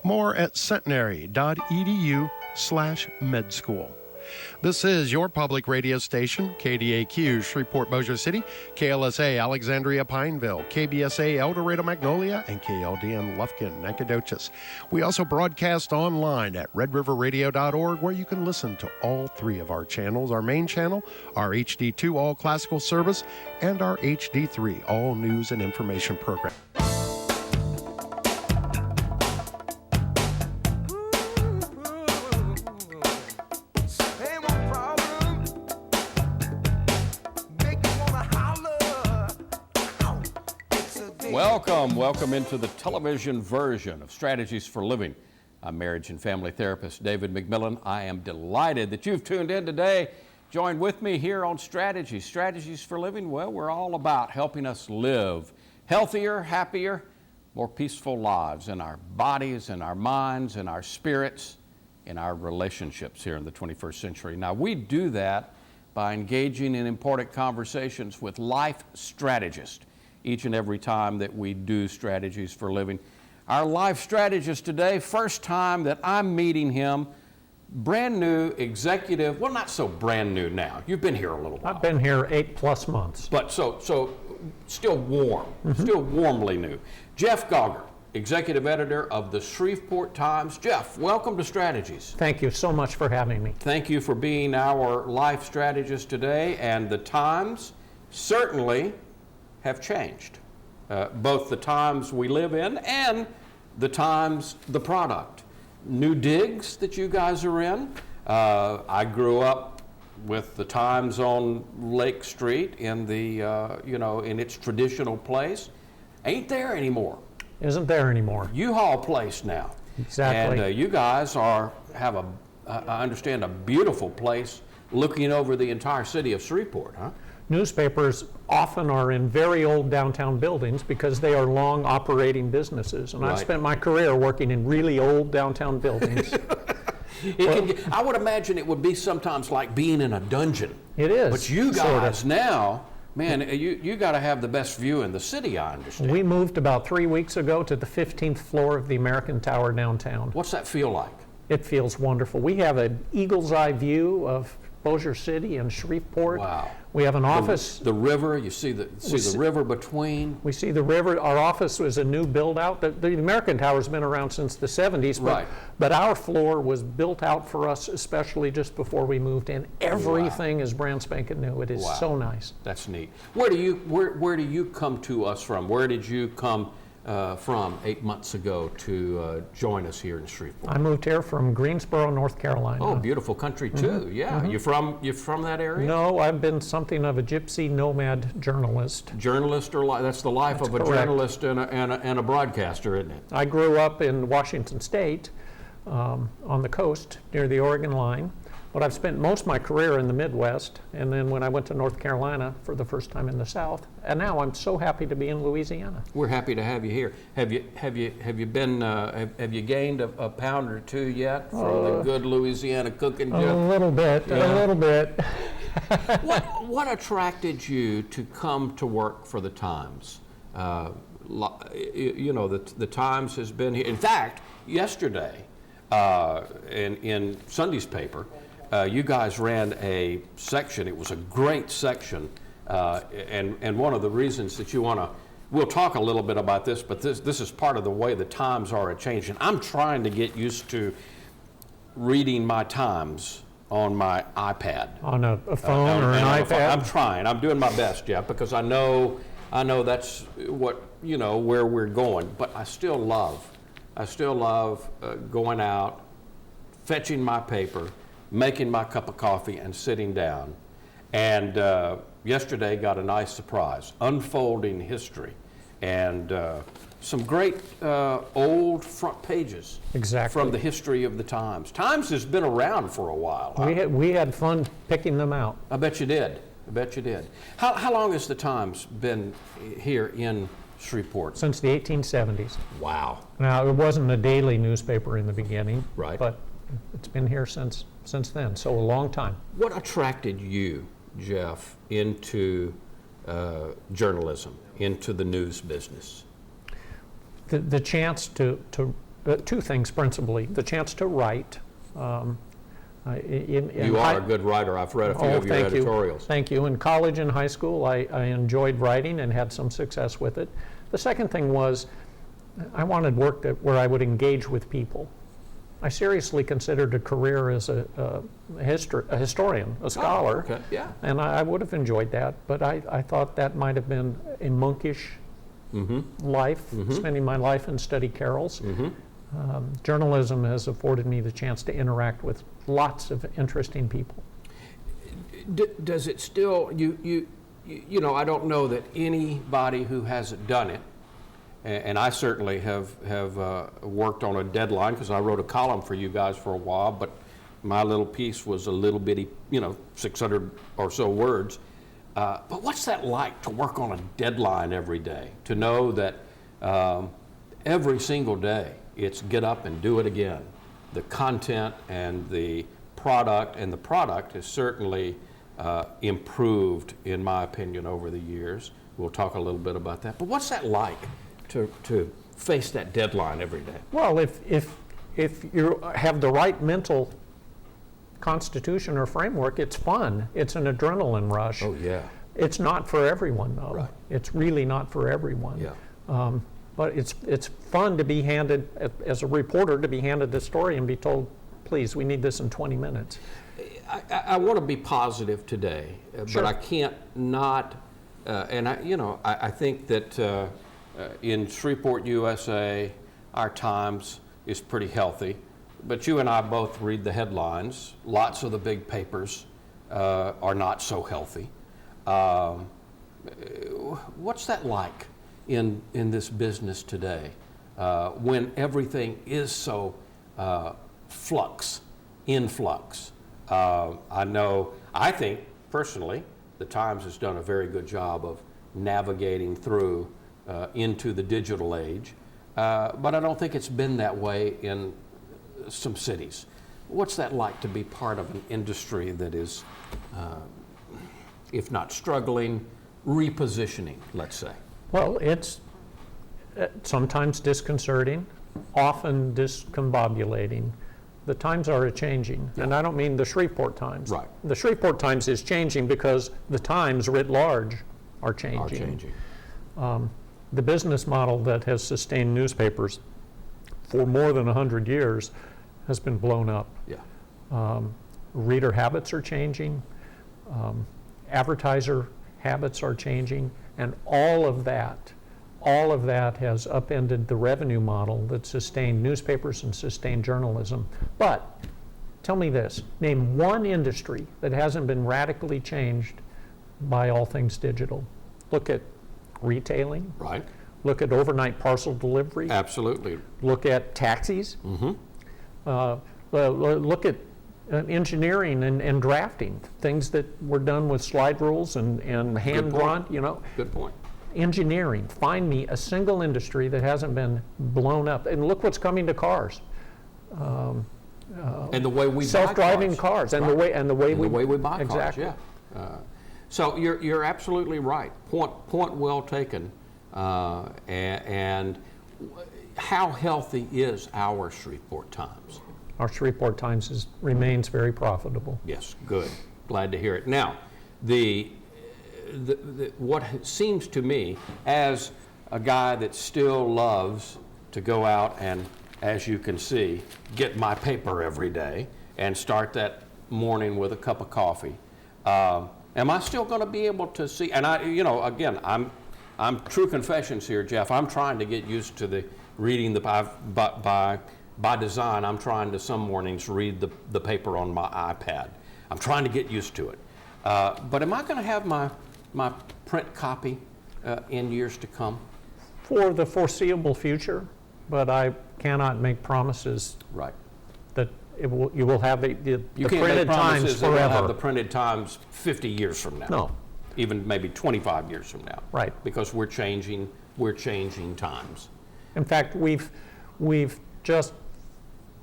More at centenary.edu/medschool. This is your public radio station, KDAQ, Shreveport, Bossier City, KLSA, Alexandria, Pineville, KBSA, El Dorado, Magnolia, and KLDN, Lufkin, Nacogdoches. We also broadcast online at redriverradio.org, where you can listen to all three of our channels, our main channel, our HD2 All Classical Service, and our HD3 All News and Information program. Welcome into the television version of Strategies for Living. I'm marriage and family therapist David McMillan. I am delighted that you've tuned in today. Join with me here on Strategies for Living. Well, we're all about helping us live healthier, happier, more peaceful lives in our bodies, in our minds, in our spirits, in our relationships here in the 21st century. Now, we do that by engaging in important conversations with life strategists each and every time that we do Strategies for Living. Our life strategist today, first time that I'm meeting him, brand new executive, well, not so brand new now. You've been here a little while. I've been here 8+ months. But so still warm, still warmly new. Jeff Gauger, executive editor of the Shreveport Times. Jeff, welcome to Strategies. Thank you so much for having me. Thank you for being our life strategist today. And the times certainly have changed, both the times we live in and the times, the product. New digs that you guys are in. I grew up with the Times on Lake Street in the, in its traditional place. Ain't there anymore. Isn't there anymore. U-Haul place now. Exactly. And you guys have I understand, a beautiful place looking over the entire city of Shreveport, huh? Newspapers often are in very old downtown buildings because they are long operating businesses. And Right. I've spent my career working in really old downtown buildings. I would imagine it would be sometimes like being in a dungeon. It is. But you sort guys of. now, man, you got to have the best view in the city, I understand. We moved about 3 weeks ago to the 15th floor of the American Tower downtown. What's that feel like? It feels wonderful. We have an eagle's eye view of Bossier City and Shreveport. Wow. We have an office. The river, you see the river between. We see the river. Our office was a new build out. The American Tower's been around since the 70s, Right. but our floor was built out for us especially just before we moved in. Everything is brand spanking new. It is Wow. so nice. That's neat. Where do you come to us from? Where did you come from 8 months ago to join us here in Shreveport? I moved here from Greensboro, North Carolina. Oh, beautiful country too. Yeah. You from that area? No, I've been something of a gypsy nomad journalist. Journalist that's the life That's of a correct. journalist and a broadcaster, isn't it? I grew up in Washington State on the coast near the Oregon line, but I've spent most of my career in the Midwest, and then when I went to North Carolina for the first time in the South, and now I'm so happy to be in Louisiana. We're happy to have you here. Have you gained a pound or two yet from the good Louisiana cooking, Jeff? A little bit. What attracted you to come to work for the Times? The Times has been here. In fact, yesterday, in Sunday's paper, you guys ran a section. It was a great section, and one of the reasons that we'll talk a little bit about this, but this is part of the way the times are changing. I'm trying to get used to reading my Times on my iPad. On a phone or an iPad? I'm trying. I'm doing my best, Jeff, because I know that's what, where we're going, but I still love going out, fetching my paper, making my cup of coffee, and sitting down. And yesterday got a nice surprise, unfolding history, and some great old front pages. Exactly. From the history of the Times. Times has been around for a while. We had fun picking them out. I bet you did. How long has the Times been here in Shreveport? Since the 1870s. Wow. Now, it wasn't a daily newspaper in the beginning, Right. But it's been here since then, so a long time. What attracted you, Jeff, into journalism, into the news business? The chance to two things principally: the chance to write. You are a good writer. I've read a few of your editorials. Thank you. In college and high school, I enjoyed writing and had some success with it. The second thing was I wanted work where I would engage with people. I seriously considered a career as a historian, a scholar, okay. Yeah. and I would have enjoyed that, but I thought that might have been a monkish life, spending my life in study carols. Journalism has afforded me the chance to interact with lots of interesting people. Does it still, you know, I don't know that anybody who hasn't done it, and I certainly have worked on a deadline, because I wrote a column for you guys for a while, but my little piece was a little bitty, 600 or so words. But what's that like to work on a deadline every day? To know that every single day it's get up and do it again. The content and the product has certainly improved, in my opinion, over the years. We'll talk a little bit about that. But what's that like to face that deadline every day? Well, if you have the right mental constitution or framework, it's fun. It's an adrenaline rush. Oh, yeah. It's not for everyone, though. Right. It's really not for everyone. Yeah. But it's fun to be handed, as a reporter, to be handed the story and be told, please, we need this in 20 minutes. I want to be positive today, Sure. but I can't not, and I think that in Shreveport, USA, our Times is pretty healthy, but you and I both read the headlines. Lots of the big papers are not so healthy. What's that like in this business today when everything is so in flux? I think personally, the Times has done a very good job of navigating through into the digital age, but I don't think it's been that way in some cities. What's that like to be part of an industry that is, if not struggling, repositioning, let's say? Well, it's sometimes disconcerting, often discombobulating. The times are changing, and I don't mean the Shreveport Times. Right. The Shreveport Times is changing because the times writ large are changing. The business model that has sustained newspapers for more than 100 years has been blown up. Yeah. Reader habits are changing, advertiser habits are changing, and all of that has upended the revenue model that sustained newspapers and sustained journalism. But tell me this, name one industry that hasn't been radically changed by all things digital. Look at retailing. Right. Look at overnight parcel delivery. Absolutely. Look at taxis. Look at engineering and drafting, things that were done with slide rules and hand-drawn, Good point. Engineering, find me a single industry that hasn't been blown up. And look what's coming to cars. And the way we Self-driving buy cars, and right. the way we buy exactly. cars, yeah. So you're absolutely right. Point well taken. And how healthy is our Shreveport Times? Our Shreveport Times remains very profitable. Yes, good. Glad to hear it. Now, what seems to me, as a guy that still loves to go out and, as you can see, get my paper every day and start that morning with a cup of coffee, am I still going to be able to see? And again, I'm true confessions here, Jeff. I'm trying to get used to the reading by design. I'm trying to some mornings read the paper on my iPad. I'm trying to get used to it. But am I going to have my print copy in years to come? For the foreseeable future, but I cannot make promises. Right. That you will have the You can't printed make promises Times that we'll have forever. the printed Times 50 years from now. No. Even maybe 25 years from now. Right. Because we're changing times. In fact, we've just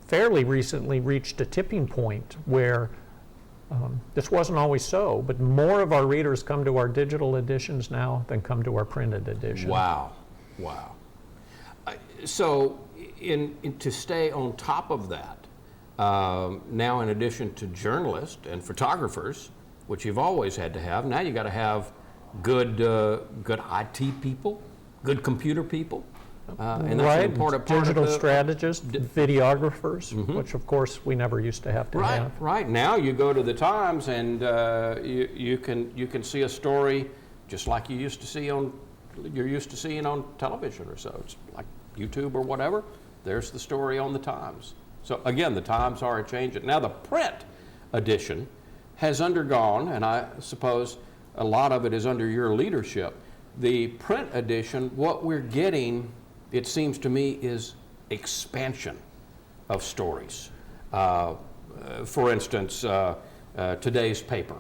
fairly recently reached a tipping point where this wasn't always so, but more of our readers come to our digital editions now than come to our printed edition. Wow. So to stay on top of that, now in addition to journalists and photographers, which you've always had to have, now you got to have good IT people, good computer people, and that's an important part digital of the strategists, videographers, which of course we never used to have to have. Right. Now you go to the Times and you can see a story just like you're used to seeing on television or so. It's like YouTube or whatever. There's the story on the Times. So again, the Times are changing. Now the print edition has undergone, and I suppose a lot of it is under your leadership. The print edition, what we're getting, it seems to me, is expansion of stories. For instance, today's paper,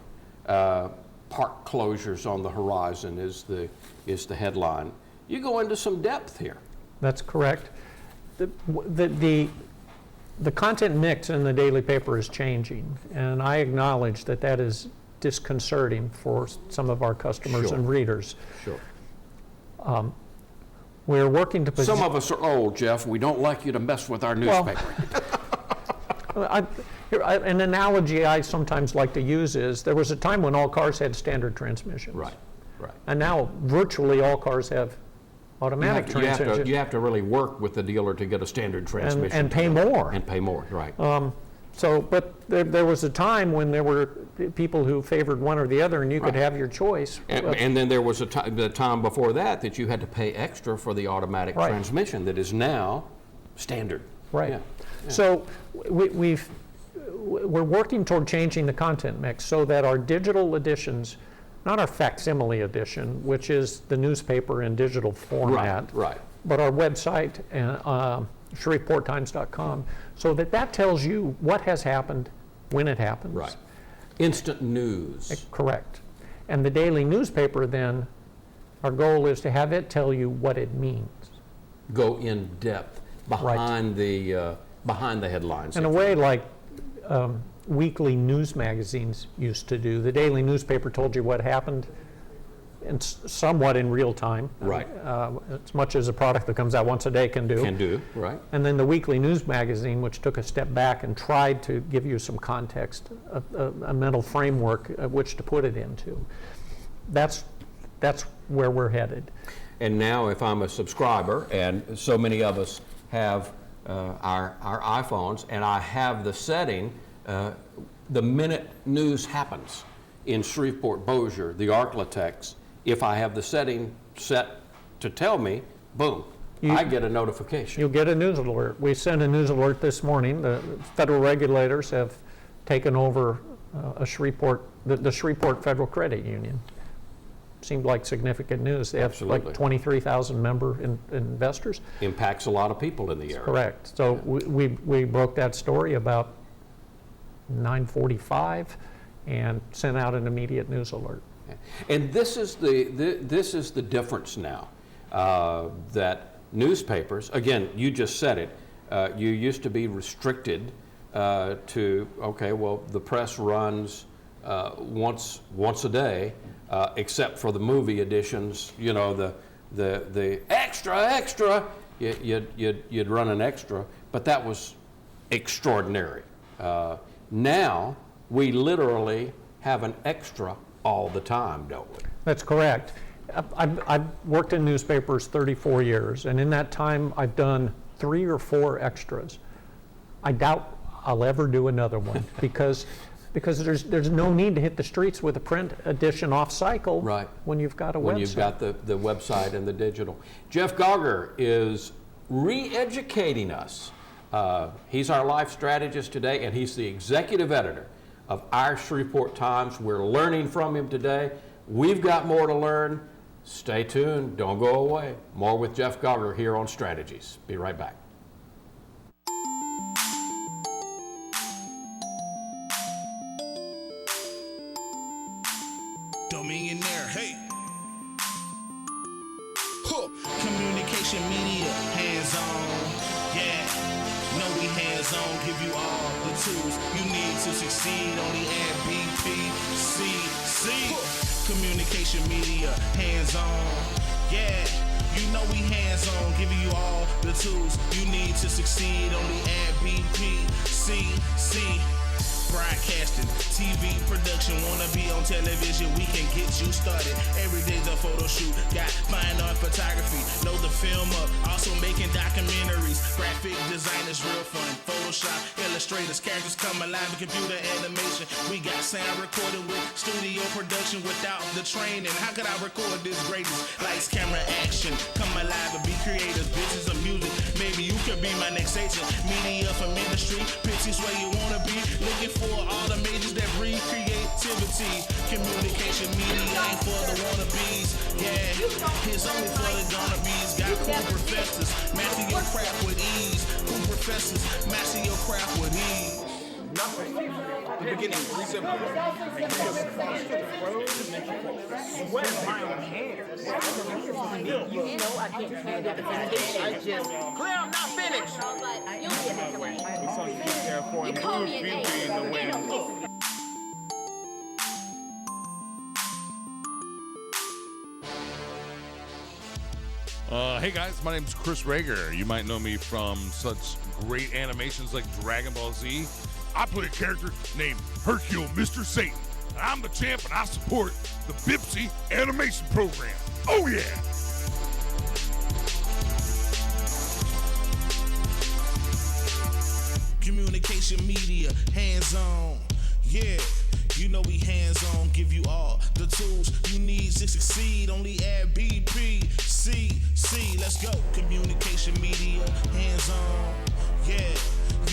park closures on the horizon is the headline. You go into some depth here. That's correct. The content mix in the daily paper is changing, and I acknowledge that that is disconcerting for some of our customers and readers. Sure. We're working to Some of us are old, Jeff. We don't like you to mess with our newspaper. An analogy I sometimes like to use is there was a time when all cars had standard transmissions. Right. And now virtually all cars have automatic transmissions. You have to really work with the dealer to get a standard transmission. And pay more. And pay more, right. But there was a time when there were people who favored one or the other, and you could have your choice. And then there was the time before that you had to pay extra for the automatic transmission that is now standard. Right. Yeah. So we're working toward changing the content mix so that our digital editions, not our facsimile edition, which is the newspaper in digital format, right. but our website and ShreveportTimes.com, so that tells you what has happened, when it happens. Right. Instant news. Correct. And the daily newspaper then, our goal is to have it tell you what it means. Go in depth behind the headlines. In a way like weekly news magazines used to do. The daily newspaper told you what happened and somewhat in real time. Right. As much as a product that comes out once a day can do. Can do, right. And then the weekly news magazine, which took a step back and tried to give you some context, a mental framework of which to put it into. That's where we're headed. And now if I'm a subscriber, and so many of us have our iPhones, and I have the setting, the minute news happens in Shreveport, Bossier, the Arklatex, if I have the setting set to tell me, boom, I get a notification. You'll get a news alert. We sent a news alert this morning. The federal regulators have taken over the Shreveport Federal Credit Union. Seemed like significant news. They have Absolutely. like 23,000 member investors. Impacts a lot of people in the area. Correct. So we broke that story about 9:45 and sent out an immediate news alert. And this is the difference now, that newspapers, again, you just said it, you used to be restricted to, okay, well, the press runs once a day, except for the movie editions, you know, the extra, you'd run an extra, but that was extraordinary. Now, we literally have an extra all the time, don't we? That's correct. I've worked in newspapers 34 years, and in that time I've done 3 or 4 extras. I doubt I'll ever do another one because there's no need to hit the streets with a print edition off cycle when you've got a website. When you've got the website and the digital. Jeff Gauger is re-educating us. He's our life strategist today, and he's the executive editor of our Shreveport Times. We're learning from him today. We've got more to learn. Stay tuned. Don't go away. More with Jeff Gauger here on Strategies. Be right back. Dominionaire, hey. Huh. Communication media, hands-on, yeah. Know we hands-on, give you all the tools you need to succeed. Only at BPCC. Communication media, hands-on, yeah. You know we hands-on, giving you all the tools you need to succeed. Only at BPCC. Broadcasting, TV production, wanna be on television, we can get you started. Every day's a photo shoot, got fine art photography, know the film up, also making documentaries. Graphic designers, real fun, Photoshop, illustrators, characters come alive in computer animation. We got sound recording with studio production without the training. How could I record this greatest? Lights, camera, action, come alive and be creative. Business of music, maybe you could be my next agent. Media for ministry, pictures where you wanna be, looking for all the majors that breed creativity. Communication media ain't for the wannabes. Yeah, it's only for the gonna-bees. Got cool professors, master your craft with ease. Cool professors, master your craft with ease. Nothing. The beginning, simple. Sweat my own hands. You know I can't stand it. I just, Claire, I'm not finished. But you'll get it away. You Call me an A. Hey guys, my name's Chris Rager. You might know me from such great animations like Dragon Ball Z. I play a character named Hercule Mr. Satan. And I'm the champ and I support the Bipsy animation program. Oh yeah! Communication media, hands-on, yeah. You know we hands-on, give you all the tools you need to succeed. Only at BPCC. Let's go. Communication media, hands-on, yeah.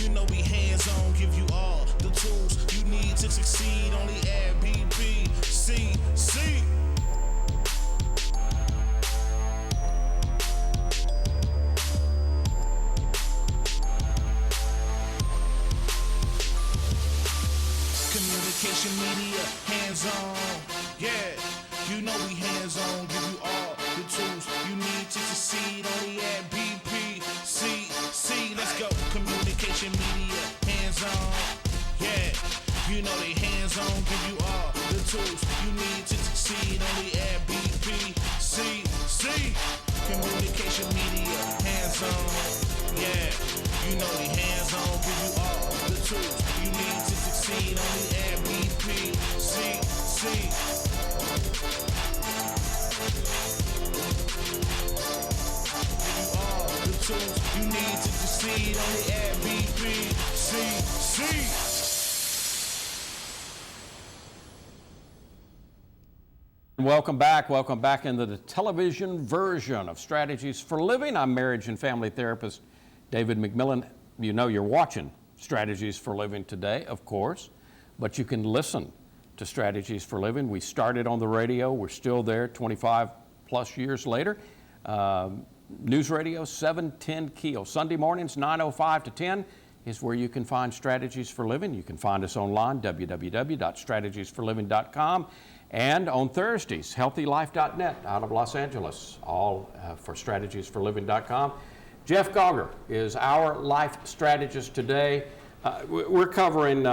You know we hands-on, give you all the tools you need to succeed. Only at BPCC. Communication media, hands-on, yeah. You know we hands-on, give you all the tools you need to succeed. Only at BPCC. Let's go. Communication media, hands-on, yeah. You know they hands-on, give you all the tools you need to succeed. Only at BPCC. Communication media, hands-on, yeah. You know they hands-on, give you all the tools you need to succeed. Only at BPCC. Give you all the tools you need to succeed. Only at BPCC. Welcome back into the television version of Strategies for Living. I'm marriage and family therapist David McMillan. You know you're watching Strategies for Living today, of course, but you can listen to Strategies for Living. We started on the radio. We're still there 25 plus years later. News Radio 710 Keel. Sunday mornings 9:05 to 10 is where you can find Strategies for Living. You can find us online, www.strategiesforliving.com. And on Thursdays, healthylife.net out of Los Angeles, all for strategiesforliving.com. Jeff Gauger is our life strategist today. We're covering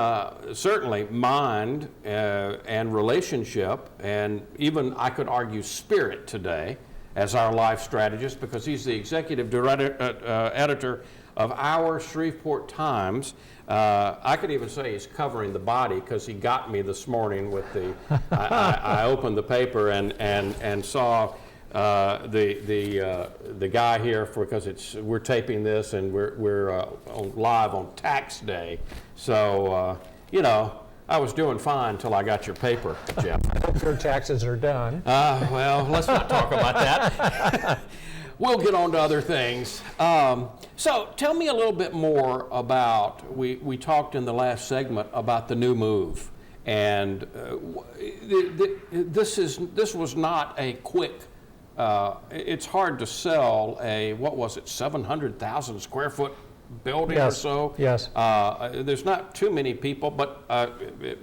certainly mind and relationship, and even I could argue spirit today as our life strategist, because he's the executive editor of our Shreveport Times. I could even say he's covering the body, because he got me this morning with the. I opened the paper and saw the guy here, because we're taping this and we're live on tax day. So I was doing fine until I got your paper, Jeff. I hope your taxes are done. Well, let's not talk about that. We'll get on to other things. So tell me a little bit more about, we talked in the last segment about the new move. And this was not a quick, it's hard to sell a, 700,000 square foot building or so. Yes. There's not too many people, but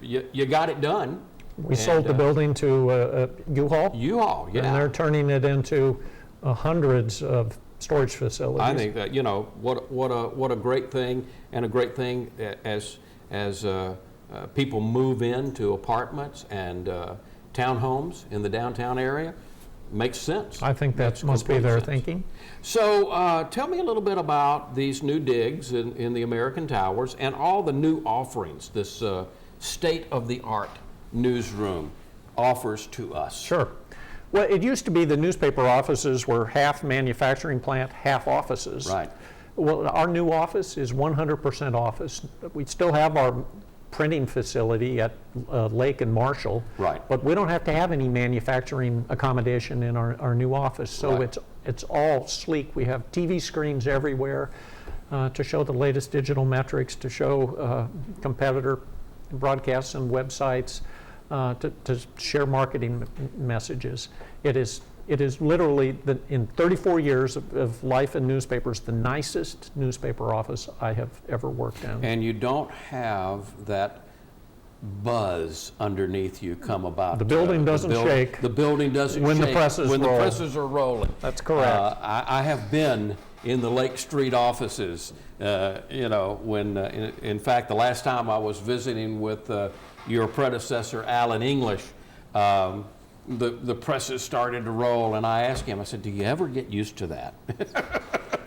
you got it done. We sold the building to U-Haul. U-Haul, yeah. And they're turning it into hundreds of storage facilities. I think that, what a great thing, and a great thing as people move into apartments and townhomes in the downtown area. makes sense. I think that Makes must be complete their sense. thinking. So tell me a little bit about these new digs in the American Towers and all the new offerings this state-of-the-art newsroom offers to us. Sure. Well, it used to be the newspaper offices were half manufacturing plant, half offices. Right. Well, our new office is 100% office. We still have our printing facility at Lake and Marshall. Right. But we don't have to have any manufacturing accommodation in our new office. So Right. it's all sleek. We have TV screens everywhere to show the latest digital metrics, to show competitor broadcasts and websites, to share marketing messages. It is literally, in 34 years of life in newspapers, the nicest newspaper office I have ever worked in. And you don't have that buzz underneath you come about. The building doesn't shake. The building doesn't when shake the presses when roll. the presses are rolling. That's correct. I have been in the Lake Street offices, when, in fact, the last time I was visiting with your predecessor, Alan English, the presses started to roll, and I asked him, I said, do you ever get used to that?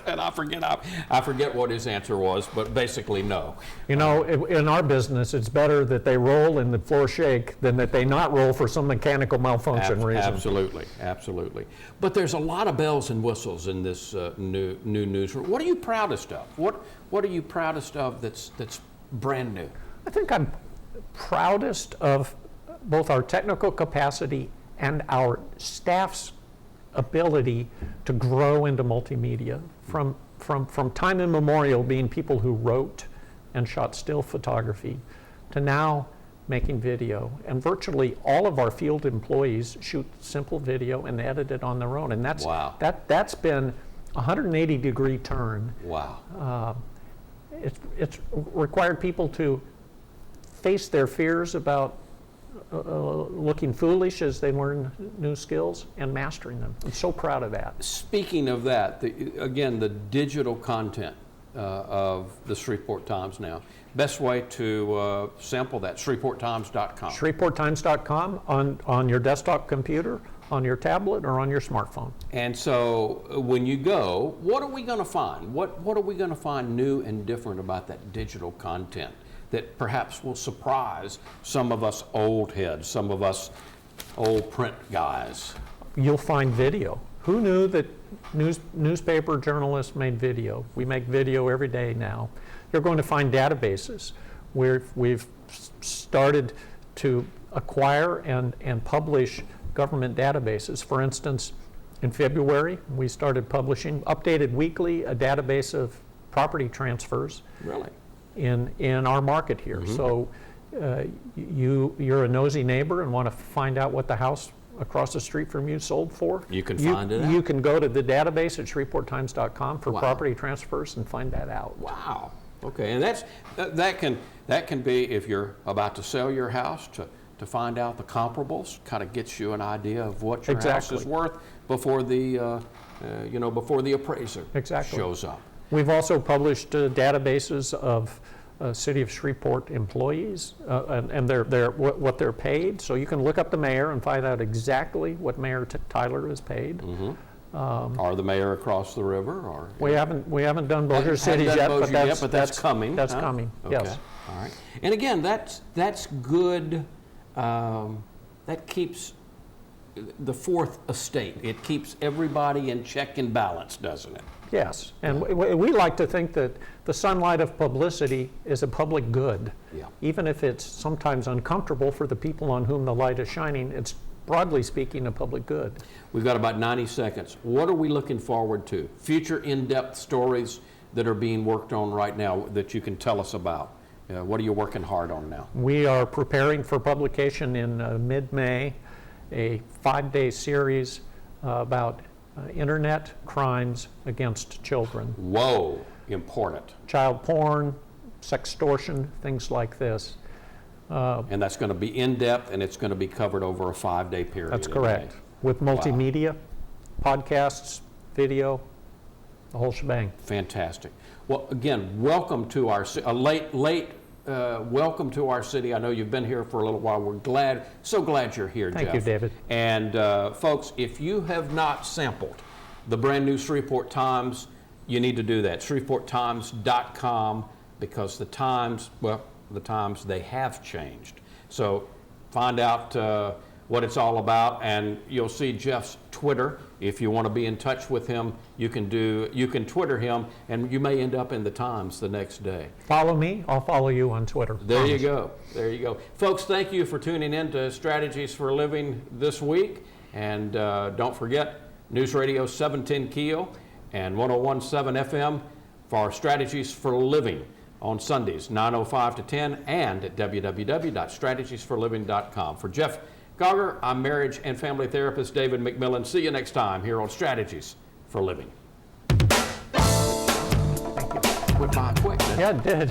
And I forget what his answer was, but basically no. You know, in our business, it's better that they roll and the floor shake than that they not roll for some mechanical malfunction reason. Absolutely, absolutely. But there's a lot of bells and whistles in this new newsroom. What are you proudest of? What are you proudest of that's brand new? I think I'm proudest of both our technical capacity and our staff's ability to grow into multimedia. From time immemorial being people who wrote and shot still photography to now making video. And virtually all of our field employees shoot simple video and edit it on their own. And Wow. that's been a 180-degree turn. Wow. It's required people to face their fears about looking foolish as they learn new skills and mastering them. I'm so proud of that. Speaking of that, again, the digital content of the Shreveport Times now. Best way to sample that, ShreveportTimes.com. ShreveportTimes.com on your desktop computer, on your tablet, or on your smartphone. And so when you go, what are we going to find? What are we going to find new and different about that digital content that perhaps will surprise some of us old heads, some of us old print guys? You'll find video. Who knew that newspaper journalists made video? We make video every day now. You're going to find databases where we've started to acquire and publish government databases. For instance, in February, we started publishing, updated weekly, a database of property transfers. Really? In our market here. Mm-hmm. So you're a nosy neighbor and want to find out what the house across the street from you sold for? You can find it out. You can go to the database at ShreveportTimes.com for Wow. property transfers and find that out. Wow. Okay, and that can be if you're about to sell your house to find out the comparables, kind of gets you an idea of what your house is worth before the before the appraiser shows up. We've also published databases of City of Shreveport employees and what they're paid. So you can look up the mayor and find out exactly what Mayor Tyler is paid. Mm-hmm. Or the mayor across the river, or we haven't done Bossier City yet, but that's coming. That's coming. Okay. Yes. All right. And again, that's good. That keeps the fourth estate. It keeps everybody in check and balance, doesn't it? Yes, and we like to think that the sunlight of publicity is a public good. Yeah. Even if it's sometimes uncomfortable for the people on whom the light is shining, it's broadly speaking a public good. We've got about 90 seconds. What are we looking forward to? Future in-depth stories that are being worked on right now that you can tell us about. What are you working hard on now? We are preparing for publication in mid-May, a 5-day series about internet crimes against children. Whoa, important. Child porn, sextortion, things like this. And that's going to be in-depth, and it's going to be covered over a 5-day period. That's correct. With multimedia, podcasts, video, the whole shebang. Fantastic. Well, again, welcome to our late welcome to our city. I know you've been here for a little while. We're so glad you're here, Jeff. Thank you, David. And folks, if you have not sampled the brand new Shreveport Times, you need to do that. ShreveportTimes.com, because the Times, they have changed. So find out what it's all about, and you'll see Jeff's Twitter. If you want to be in touch with him, you can Twitter him, and you may end up in the Times the next day. Follow me, I'll follow you on Twitter. There you go. There you go. Folks, thank you for tuning in to Strategies for Living this week. And don't forget, News Radio 710 Keel and 101.7 FM for Strategies for Living on Sundays, 9:05 to 10, and at www.strategiesforliving.com. For Jeff Gauger, I'm marriage and family therapist David McMillan. See you next time here on Strategies for Living. Thank you. Went by quick, didn't it? Yeah, it did.